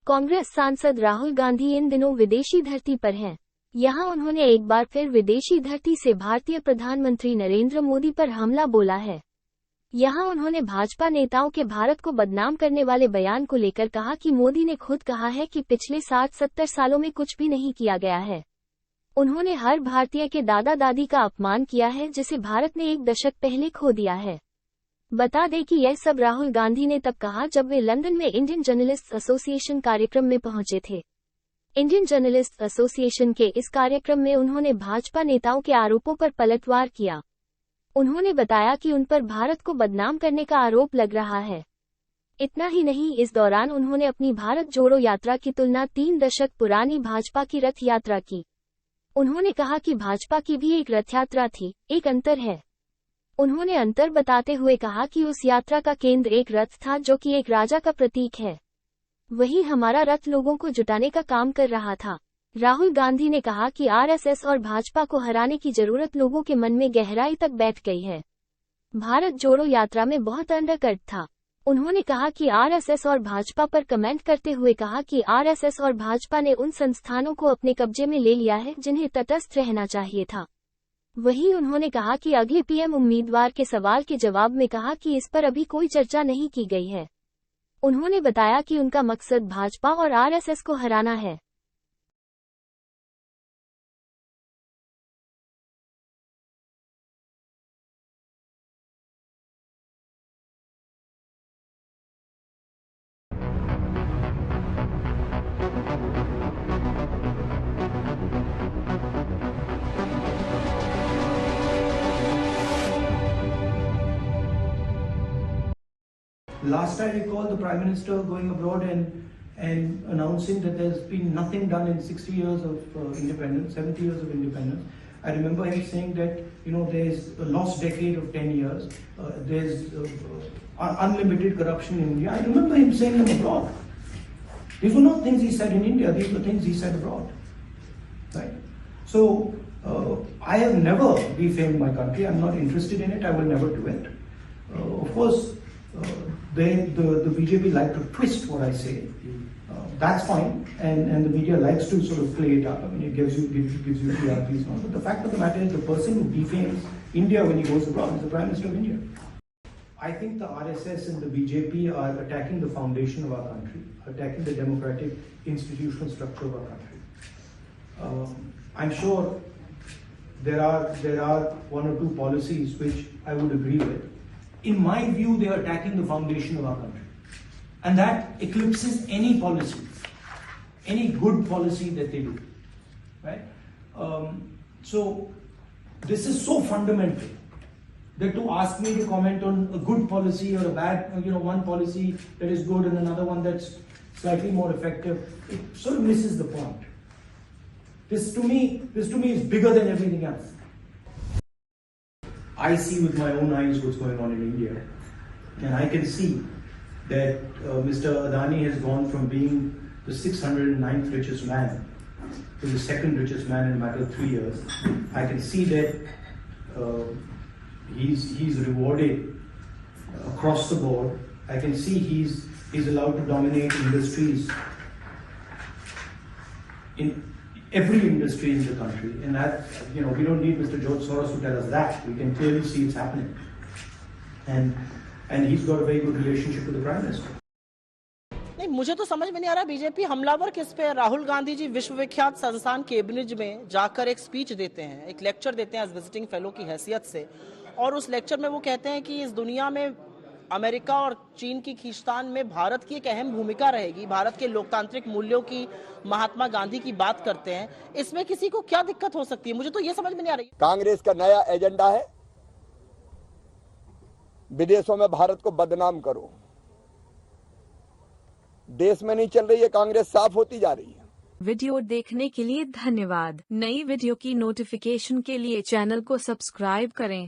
कांग्रेस सांसद राहुल गांधी इन दिनों विदेशी धरती पर हैं। यहां उन्होंने एक बार फिर विदेशी धरती से भारतीय प्रधानमंत्री नरेंद्र मोदी पर हमला बोला है। यहां उन्होंने भाजपा नेताओं के भारत को बदनाम करने वाले बयान को लेकर कहा कि मोदी ने खुद कहा है कि पिछले 60-70 सालों में कुछ भी नहीं किया गया है। उन्होंने हर भारतीय के दादा दादी का अपमान किया है जिसे भारत ने एक दशक पहले खो दिया है। बता दें कि यह सब राहुल गांधी ने तब कहा जब वे लंदन में इंडियन जर्नलिस्ट एसोसिएशन कार्यक्रम में पहुंचे थे। इंडियन जर्नलिस्ट एसोसिएशन के इस कार्यक्रम में उन्होंने भाजपा नेताओं के आरोपों पर पलटवार किया। उन्होंने बताया कि उन पर भारत को बदनाम करने का आरोप लग रहा है। इतना ही नहीं, इस दौरान उन्होंने अपनी भारत जोड़ो यात्रा की तुलना 3 दशक पुरानी भाजपा की रथ यात्रा की। उन्होंने कहा कि भाजपा की भी एक रथ यात्रा थी, एक अंतर है। उन्होंने अंतर बताते हुए कहा कि उस यात्रा का केंद्र एक रथ था जो कि एक राजा का प्रतीक है। वहीं हमारा रथ लोगों को जुटाने का काम कर रहा था। राहुल गांधी ने कहा कि आरएसएस और भाजपा को हराने की जरूरत लोगों के मन में गहराई तक बैठ गई है। भारत जोड़ो यात्रा में बहुत अंडरकट था। उन्होंने कहा कि आरएसएस और भाजपा पर कमेंट करते हुए कहा कि आरएसएस और भाजपा ने उन संस्थानों को अपने कब्जे में ले लिया है जिन्हें तटस्थ रहना चाहिए था। वहीं उन्होंने कहा कि अगले पीएम उम्मीदवार के सवाल के जवाब में कहा कि इस पर अभी कोई चर्चा नहीं की गई है। उन्होंने बताया कि उनका मकसद भाजपा और आरएसएस को हराना है। Last I recall the Prime Minister going abroad and announcing that there's been nothing done in 60 years of independence, 70 years of independence. I remember him saying that, there's a lost decade of 10 years, there's unlimited corruption in India. I remember him saying them abroad. These were not things he said in India, these were things he said abroad. Right? So, I have never defamed my country, I'm not interested in it, I will never do it. Of course, the BJP like to twist what I say. That's fine, and the media likes to sort of play it up. I mean, it gives you TRPs and all. But the fact of the matter is, the person who defames India when he goes abroad is the Prime Minister of India. I think the RSS and the BJP are attacking the foundation of our country, attacking the democratic institutional structure of our country. I'm sure there are one or two policies which I would agree with. In my view, they are attacking the foundation of our country. And that eclipses any policy, any good policy that they do, right? So this is so fundamental that to ask me to comment on a good policy or a bad, one policy that is good and another one that's slightly more effective, it sort of misses the point. This to me is bigger than everything else. I see with my own eyes what's going on in India, and I can see that Mr. Adani has gone from being the 609th richest man to the second richest man in a matter of 3 years. I can see that he's rewarded across the board. I can see he's allowed to dominate industries in every industry in the country, and that, we don't need Mr. George Soros to tell us that. We can clearly see it's happening, and he's got a very good relationship with the Prime Minister. नहीं, मुझे तो समझ में नहीं आ रहा BJP हमलावर किस पे। राहुल गांधी जी विश्वविख्यात संस्थान केम्ब्रिज में जाकर एक स्पीच देते हैं, एक लेक्चर देते हैं एज विजिटिंग फेलो की हैसियत से, और उस लेक्चर में वो कहते हैं कि इस दुनिया में अमेरिका और चीन की खींचतान में भारत की एक अहम भूमिका रहेगी। भारत के लोकतांत्रिक मूल्यों की, महात्मा गांधी की बात करते हैं। इसमें किसी को क्या दिक्कत हो सकती है, मुझे तो ये समझ में नहीं आ रही। कांग्रेस का नया एजेंडा है विदेशों में भारत को बदनाम करो। देश में नहीं चल रही है कांग्रेस, साफ होती जा रही है। वीडियो देखने के लिए धन्यवाद। नई वीडियो की नोटिफिकेशन के लिए चैनल को सब्सक्राइब करें।